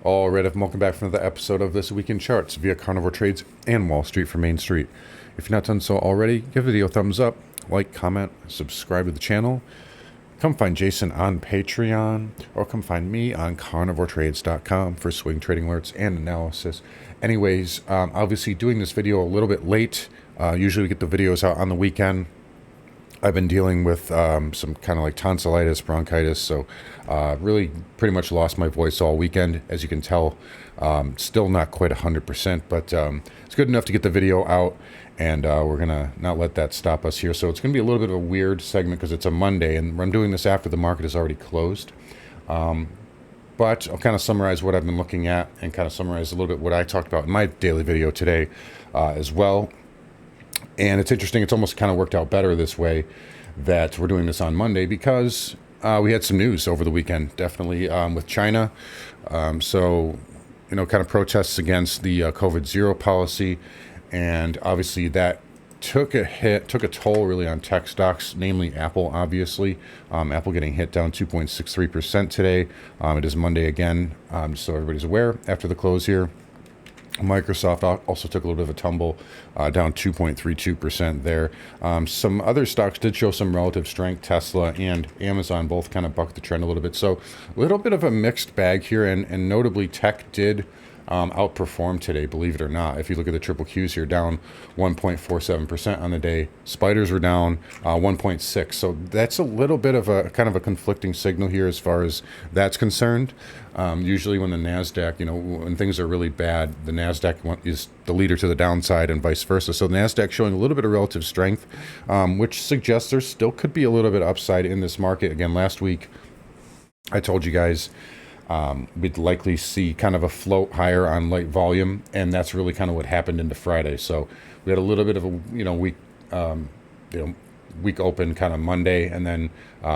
All right, welcome back for another episode of This Week in Charts via Carnivore Trades and Wall Street for Main Street. If you're not done so already, give the video a thumbs up, like, comment, subscribe to the channel. Come find Jason on Patreon, or come find me on carnivoretrades.com for swing trading alerts and analysis. Anyways, obviously doing this video a little bit late. Usually we get the videos out on the weekend. I've been dealing with some kind of like tonsillitis, bronchitis, so really pretty much lost my voice all weekend, as you can tell. Still not quite 100%, but it's good enough to get the video out, and we're going to not let that stop us here. So it's going to be a little bit of a weird segment because it's a Monday, and I'm doing this after the market is already closed. But I'll kind of summarize what I've been looking at and kind of summarize a little bit what I talked about in my daily video today as well. And it's interesting, it's almost kind of worked out better this way that we're doing this on Monday because we had some news over the weekend, definitely with China. So, kind of protests against the COVID zero policy. And obviously that took a toll really on tech stocks, namely Apple, obviously. Apple getting hit down 2.63% today. It is Monday again, just so everybody's aware, after the close here. Microsoft also took a little bit of a tumble, down 2.32% there. Some other stocks did show some relative strength. Tesla and Amazon both kind of bucked the trend a little bit. So a little bit of a mixed bag here, and notably tech did outperform today, believe it or not. If you look at the triple Qs here, down 1.47% on the day. Spiders were down 1.6. So that's a little bit of a kind of a conflicting signal here as far as that's concerned. Usually when the NASDAQ, when things are really bad, the NASDAQ is the leader to the downside and vice versa. So the NASDAQ showing a little bit of relative strength, which suggests there still could be a little bit upside in this market. Again, last week I told you guys we'd likely see kind of a float higher on light volume, and that's really kind of what happened into Friday. So we had a little bit of a week open kind of Monday, and then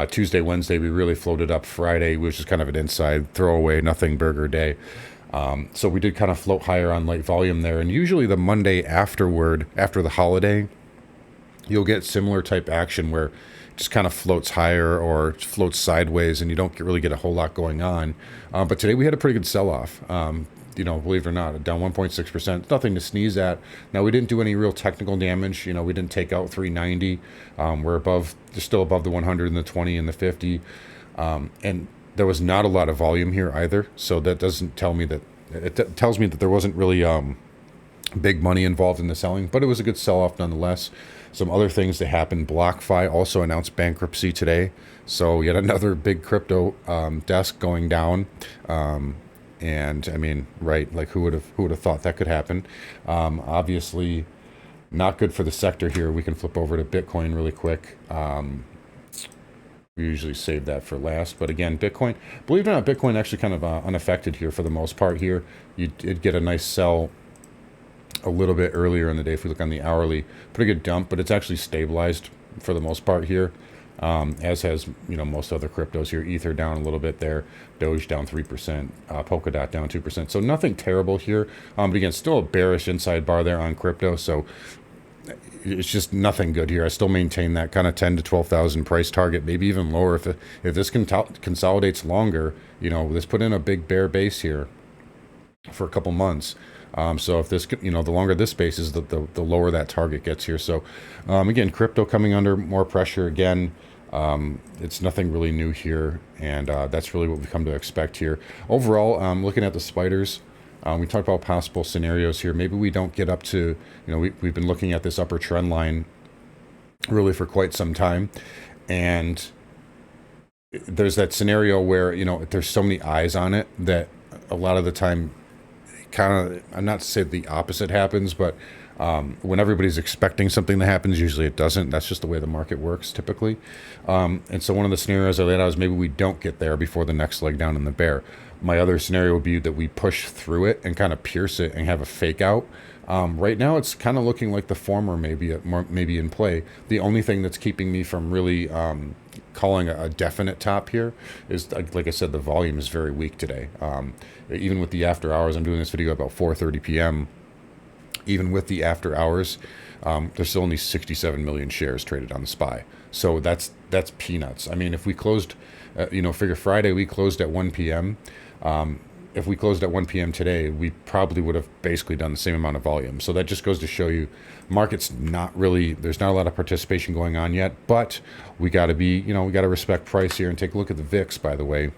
Tuesday, Wednesday we really floated up. Friday, which is kind of an inside throwaway, nothing burger day. So we did kind of float higher on light volume there, and usually the Monday afterward, after the holiday, you'll get similar type action where just kind of floats higher or floats sideways, and you don't really get a whole lot going on. But today we had a pretty good sell-off. Believe it or not, down 1.6%. Nothing to sneeze at. Now, we didn't do any real technical damage. We didn't take out 390. We're still above the 100 and the 20 and the 50. And there was not a lot of volume here either. So that doesn't tell me that. It tells me that there wasn't really big money involved in the selling, but it was a good sell-off nonetheless. Some other things that happened. BlockFi also announced bankruptcy today, so yet another big crypto desk going down. And I mean, right? Like who would have thought that could happen? Obviously, not good for the sector here. We can flip over to Bitcoin really quick. We usually save that for last, but again, Bitcoin. Believe it or not, Bitcoin actually kind of unaffected here for the most part. Here, you did get a nice sell a little bit earlier in the day. If we look on the hourly, pretty good dump, but it's actually stabilized for the most part here, as has most other cryptos here. Ether down a little bit there, Doge down 3%, Polkadot down 2%. So nothing terrible here, but again, still a bearish inside bar there on crypto. So it's just nothing good here. I still maintain that kind of 10 to 12,000 price target, maybe even lower if this consolidates longer. This put in a big bear base here for a couple months. So if this, the longer this base is, the lower that target gets here. So again, crypto coming under more pressure again. It's nothing really new here, and that's really what we've come to expect here. Overall, looking at the spiders, we talked about possible scenarios here. Maybe we don't get up to, we've been looking at this upper trend line really for quite some time, and there's that scenario where, there's so many eyes on it that a lot of the time, I'm not to say the opposite happens, but when everybody's expecting something to happen, usually it doesn't. That's just the way the market works typically. And so one of the scenarios I laid out is maybe we don't get there before the next leg down in the bear. My other scenario would be that we push through it and kind of pierce it and have a fake out. Right now, it's kind of looking like the former maybe in play. The only thing that's keeping me from really calling a definite top here is, like I said, the volume is very weak today. Even with the after hours, I'm doing this video about 4:30 p.m. Even with the after hours, there's still only 67 million shares traded on the SPY. So that's peanuts. I mean, if we closed, figure Friday we closed at 1 p.m. if we closed at 1 p.m. today, we probably would have basically done the same amount of volume. So that just goes to show you, market's not really, there's not a lot of participation going on yet, but we got to be, we got to respect price here and take a look at the VIX, by the way.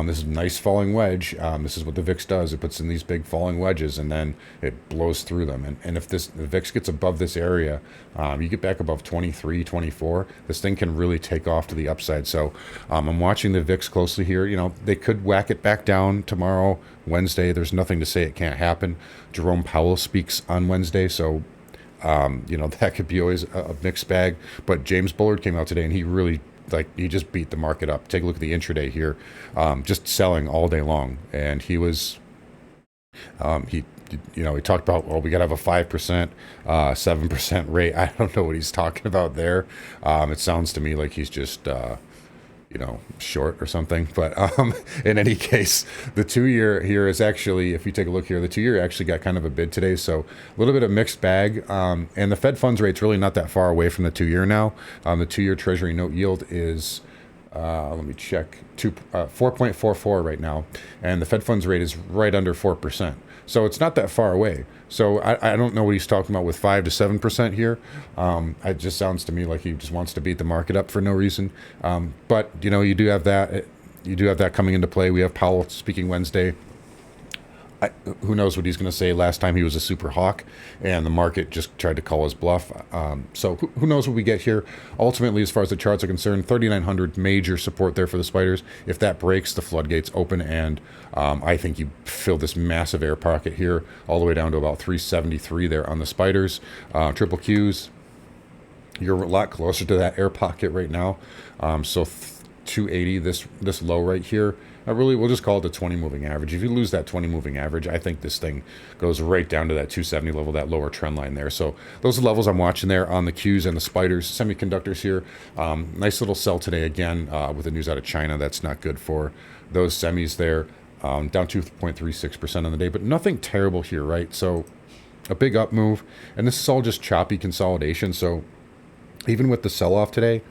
This is a nice falling wedge. This is what the VIX does. It puts in these big falling wedges, and then it blows through them. And if the VIX gets above this area, you get back above 23, 24, this thing can really take off to the upside. So I'm watching the VIX closely here. They could whack it back down tomorrow, Wednesday. There's nothing to say it can't happen. Jerome Powell speaks on Wednesday, so that could be always a mixed bag. But James Bullard came out today, and he really he just beat the market up. Take a look at the intraday here, just selling all day long. And he was, he talked about, well, we got to have a 5%, 7% rate. I don't know what he's talking about there. It sounds to me like he's just, short or something. But in any case, the 2-year here is actually, if you take a look here, the 2-year actually got kind of a bid today. So a little bit of mixed bag. And the Fed funds rate's really not that far away from the 2-year now. The 2-year Treasury note yield is, let me check, 4.44 right now. And the Fed funds rate is right under 4%. So it's not that far away. So I don't know what he's talking about with 5 to 7% here. It just sounds to me like he just wants to beat the market up for no reason. But you do have that. You do have that coming into play. We have Powell speaking Wednesday. Who knows what he's going to say? Last time he was a super hawk, and the market just tried to call his bluff. So who knows what we get here? Ultimately, as far as the charts are concerned, 3,900 major support there for the spiders. If that breaks, the floodgates open, and I think you fill this massive air pocket here all the way down to about 373 there on the spiders. Triple Qs, you're a lot closer to that air pocket right now. So 280, this low right here. We'll just call it the 20 moving average. If you lose that 20 moving average, I think this thing goes right down to that 270 level, that lower trend line there. So those are the levels I'm watching there on the Qs and the spiders. Semiconductors here, nice little sell today again with the news out of China. That's not good for those semis there. Down 2.36% on the day, but nothing terrible here, right? So a big up move, and this is all just choppy consolidation. So even with the sell-off today,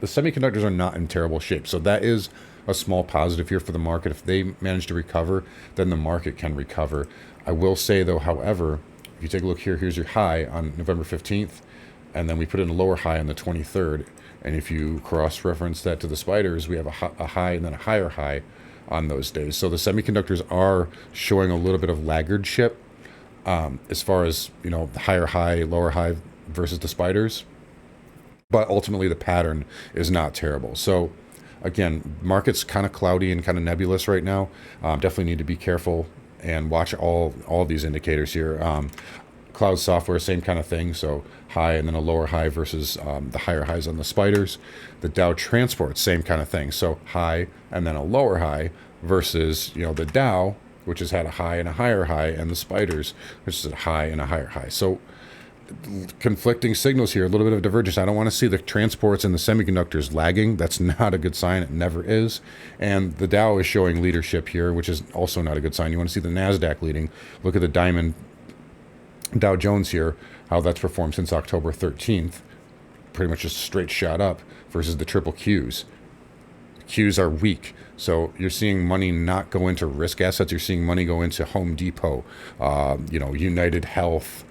the semiconductors are not in terrible shape. So that is a small positive here for the market. If they manage to recover, then the market can recover. I will say, though, however, if you take a look here, here's your high on November 15th, and then we put in a lower high on the 23rd. And if you cross-reference that to the spiders, we have a high and then a higher high on those days. So the semiconductors are showing a little bit of laggardship as far as, the higher high, lower high versus the spiders. But ultimately, the pattern is not terrible. So again, market's kind of cloudy and kind of nebulous right now. Definitely need to be careful and watch all of these indicators here. Cloud software, same kind of thing. So high and then a lower high versus the higher highs on the spiders. The Dow transport, same kind of thing. So high and then a lower high versus the Dow, which has had a high and a higher high, and the spiders, which is a high and a higher high. So conflicting signals here, a little bit of divergence. I don't want to see the transports and the semiconductors lagging. That's not a good sign. It never is. And the Dow is showing leadership here, which is also not a good sign. You want to see the NASDAQ leading. Look at the diamond Dow Jones here, how that's performed since October 13th. Pretty much just straight shot up versus the triple Qs. Qs are weak. So you're seeing money not go into risk assets. You're seeing money go into Home Depot, United Health,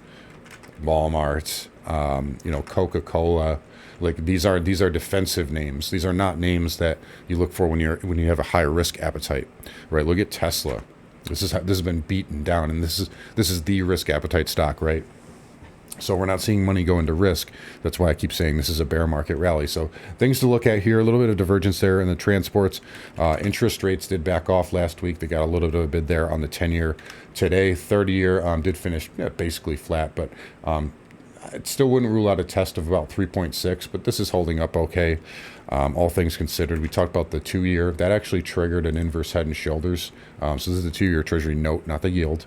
Walmart, Coca-Cola. Like these are defensive names. These are not names that you look for when you have a higher risk appetite, right? Look at Tesla. This has been beaten down, and this is the risk appetite stock, right? So we're not seeing money go into risk. That's why I keep saying this is a bear market rally. So things to look at here, a little bit of divergence there in the transports. Interest rates did back off last week. They got a little bit of a bid there on the 10-year. Today, 30-year did finish basically flat, but it still wouldn't rule out a test of about 3.6, but this is holding up okay. All things considered, we talked about the 2-year. That actually triggered an inverse head and shoulders. So this is the 2-year Treasury note, not the yield.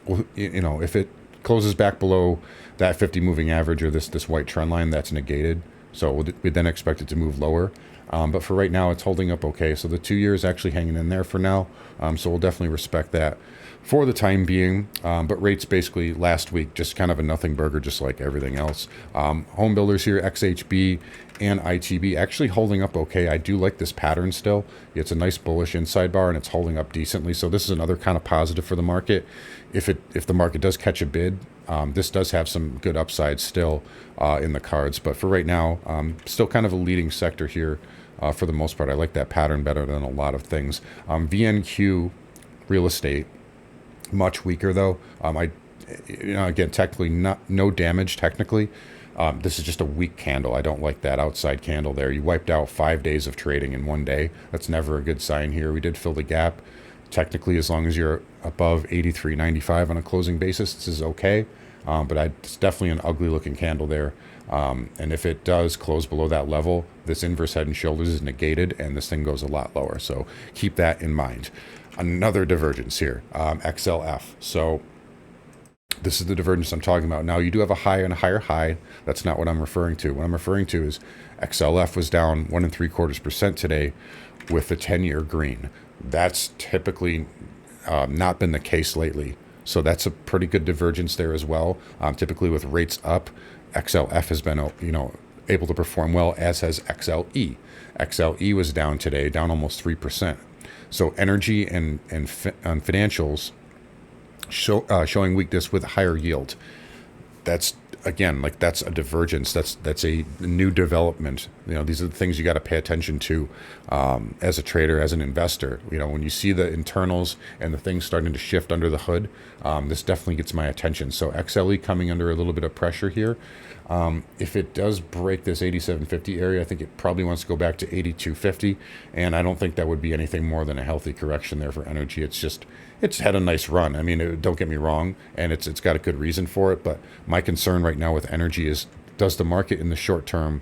If it closes back below that 50 moving average or this white trend line, that's negated. So we then expect it to move lower. But for right now, it's holding up okay. So the 2-year is actually hanging in there for now. So we'll definitely respect that for the time being. But rates basically last week, just kind of a nothing burger, just like everything else. Home builders here, XHB and ITB actually holding up okay. I do like this pattern still. It's a nice bullish inside bar, and it's holding up decently. So this is another kind of positive for the market. If the market does catch a bid, this does have some good upside still in the cards. But for right now, still kind of a leading sector here for the most part. I like that pattern better than a lot of things. VNQ real estate, much weaker though. Again, technically no damage technically. This is just a weak candle. I don't like that outside candle there. You wiped out 5 days of trading in one day. That's never a good sign here. We did fill the gap. Technically, as long as you're above 83.95 on a closing basis, this is okay. But it's definitely an ugly looking candle there. And if it does close below that level, this inverse head and shoulders is negated and this thing goes a lot lower. So keep that in mind. Another divergence here, XLF. So this is the divergence I'm talking about. Now, you do have a high and a higher high. That's not what I'm referring to. What I'm referring to is XLF was down 1.75% today with the 10-year green. That's typically not been the case lately. So that's a pretty good divergence there as well. Typically with rates up, XLF has been able to perform well, as has XLE. XLE was down today, down almost 3%. So energy and financials showing weakness with higher yield. That's again, that's a divergence. That's a new development. These are the things you got to pay attention to as a trader, as an investor. When you see the internals and the things starting to shift under the hood, this definitely gets my attention. So XLE coming under a little bit of pressure here. If it does break this 87.50 area, I think it probably wants to go back to 82.50, and I don't think that would be anything more than a healthy correction there for energy. It's had a nice run. I mean, don't get me wrong, and it's got a good reason for it, but my concern right now with energy is, does the market in the short term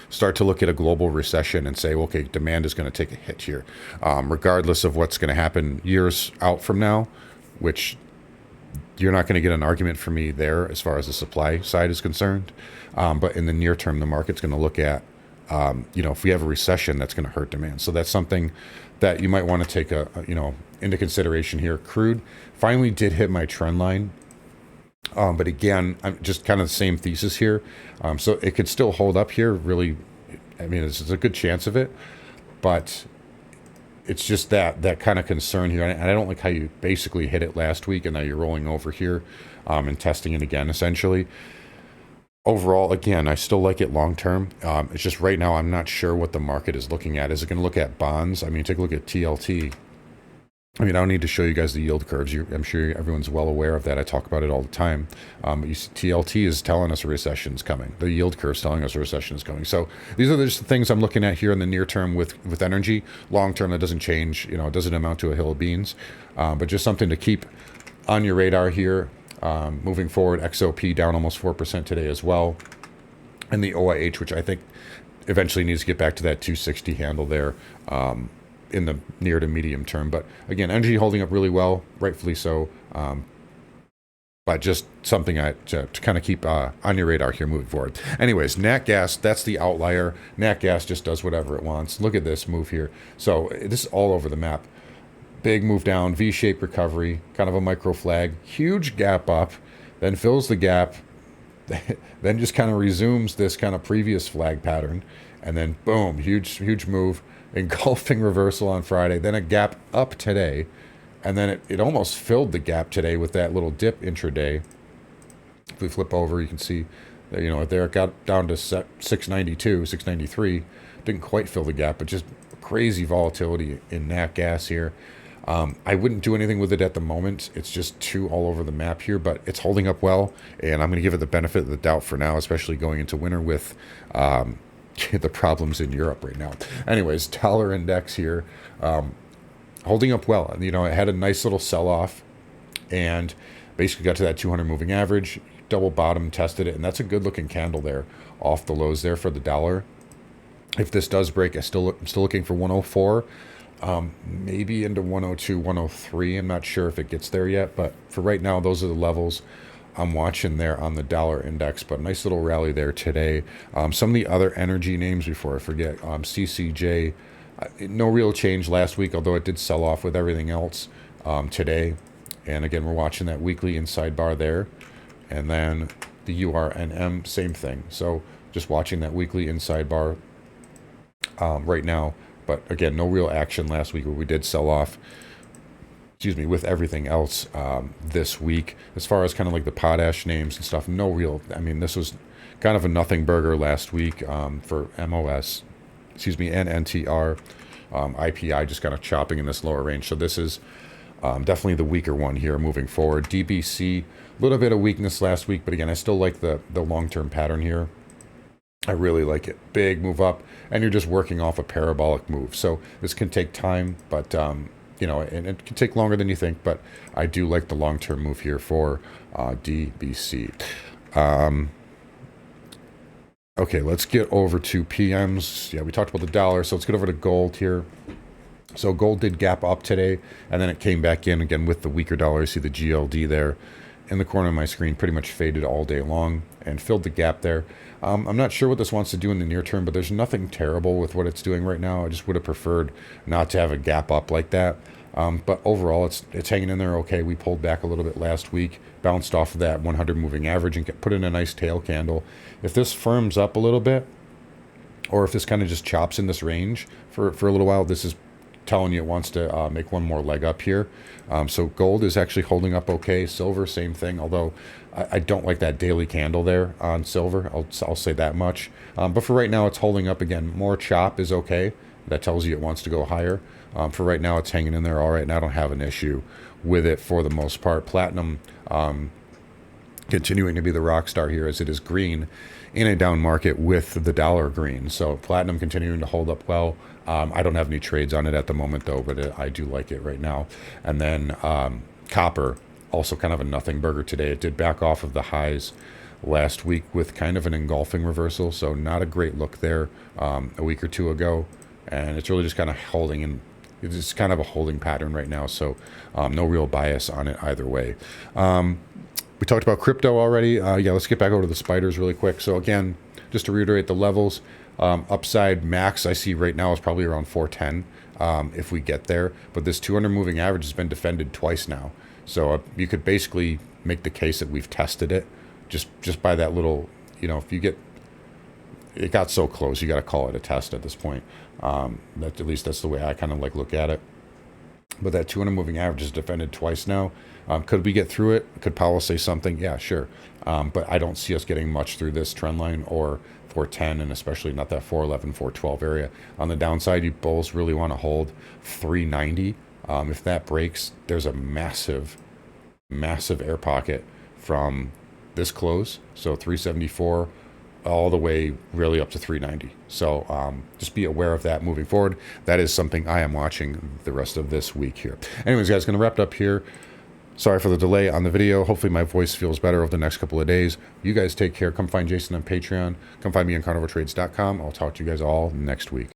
start to look at a global recession and say, okay, demand is going to take a hit here, regardless of what's going to happen years out from now, which you're not going to get an argument for me there as far as the supply side is concerned. But in the near term, the market's going to look at, if we have a recession, that's going to hurt demand. So that's something that you might want to take into consideration here. Crude finally did hit my trend line. But again, I'm just kind of the same thesis here. So it could still hold up here. Really, I mean, it's a good chance of it, but it's just that kind of concern here. And I don't like how you basically hit it last week and now you're rolling over here and testing it again, essentially. Overall, again, I still like it long term. It's just right now I'm not sure what the market is looking at. Is it going to look at bonds? I mean, take a look at TLT. I mean, I don't need to show you guys the yield curves. I'm sure everyone's well aware of that. I talk about it all the time. But you see, TLT is telling us a recession is coming. The yield curve is telling us a recession is coming. So these are just the things I'm looking at here in the near term with energy. Long term, that doesn't change. It doesn't amount to a hill of beans. But just something to keep on your radar here. Moving forward, XOP down almost 4% today as well. And the OIH, which I think eventually needs to get back to that 260 handle there. In the near to medium term. But again, energy holding up really well, rightfully so. But just something to kind of keep on your radar here moving forward. Anyways, nat gas, that's the outlier. Nat gas just does whatever it wants. Look at this move here. So this is all over the map. Big move down, V-shaped recovery, kind of a micro flag, huge gap up, then fills the gap, then just kind of resumes this kind of previous flag pattern, and then boom, huge move, engulfing reversal on Friday, then a gap up today, and then it almost filled the gap today with that little dip intraday. If we flip over, you can see that, there it got down to 692, 693, didn't quite fill the gap, but just crazy volatility in nat gas here. I wouldn't do anything with it at the moment. It's just too all over the map here, but it's holding up well, and I'm going to give it the benefit of the doubt for now, especially going into winter with the problems in Europe right now. Anyways, dollar index here, holding up well. It had a nice little sell-off and basically got to that 200 moving average, double bottom, tested it, and that's a good-looking candle there off the lows there for the dollar. If this does break, I'm still looking for 104, maybe into 102, 103. I'm not sure if it gets there yet, but for right now, those are the levels I'm watching there on the dollar index. But nice little rally there today. Some of the other energy names before I forget, CCJ, no real change last week, although it did sell off with everything else today. And again, we're watching that weekly inside bar there. And then the URNM, same thing. So Just watching that weekly inside bar right now. But again, no real action last week where we did sell off, excuse me, with everything else this week. As far as kind of like the potash names and stuff, no real, I mean, this was kind of a nothing burger last week for MOS, excuse me, and NTR. IPI just kind of chopping in this lower range. So this is definitely the weaker one here moving forward. DBC, a little bit of weakness last week, but again, I still like the long-term pattern here. I really like it. Big move up, and you're just working off a parabolic move. So this can take time, but you know, and it can take longer than you think. But I do like the long-term move here for DBC. Okay, let's get over to PMs. Yeah, we talked about the dollar, so let's get over to gold here. So gold did gap up today, and then it came back in again with the weaker dollar. You see the GLD there in the corner of my screen, pretty much faded all day long and filled the gap there. I'm not sure what this wants to do in the near term, but there's nothing terrible with what it's doing right now. I just would have preferred not to have a gap up like that. But overall, it's hanging in there okay. We pulled back a little bit last week, bounced off of that 100 moving average and put in a nice tail candle. If this firms up a little bit, or if this kind of just chops in this range for a little while, this is telling you it wants to make one more leg up here. So gold is actually holding up okay. Silver, same thing, although I don't like that daily candle there on silver. I'll say that much. But for right now, it's holding up again. More chop is okay. That tells you it wants to go higher. For right now, it's hanging in there all right, and I don't have an issue with it for the most part. Platinum continuing to be the rock star here as it is green in a down market with the dollar green. So platinum continuing to hold up well. I don't have any trades on it at the moment though, but I do like it right now. And then copper, also kind of a nothing burger today. It did back off of the highs last week with kind of an engulfing reversal, so not a great look there a week or two ago. And it's really just kind of holding in. It's kind of a holding pattern right now, so no real bias on it either way. We talked about crypto already. Yeah, let's get back over to the spiders really quick. So again, just to reiterate the levels, upside max I see right now is probably around 410 if we get there. But this 200 moving average has been defended twice now. So you could basically make the case that we've tested it just by that little, you know, if you get, it got so close, you got to call it a test at this point. At least that's the way I kind of like look at it. But that 200 moving average is defended twice now. Could we get through it? Could Powell say something? Yeah, sure. But I don't see us getting much through this trend line or 410, and especially not that 411, 412 area. On the downside, you bulls really want to hold 390. If that breaks, there's a massive, massive air pocket from this close. So 374 all the way really up to 390. So just be aware of that moving forward. That is something I am watching the rest of this week here. Anyways, guys, going to wrap it up here. Sorry for the delay on the video. Hopefully my voice feels better over the next couple of days. You guys take care. Come find Jason on Patreon. Come find me on carnivaltrades.com. I'll talk to you guys all next week.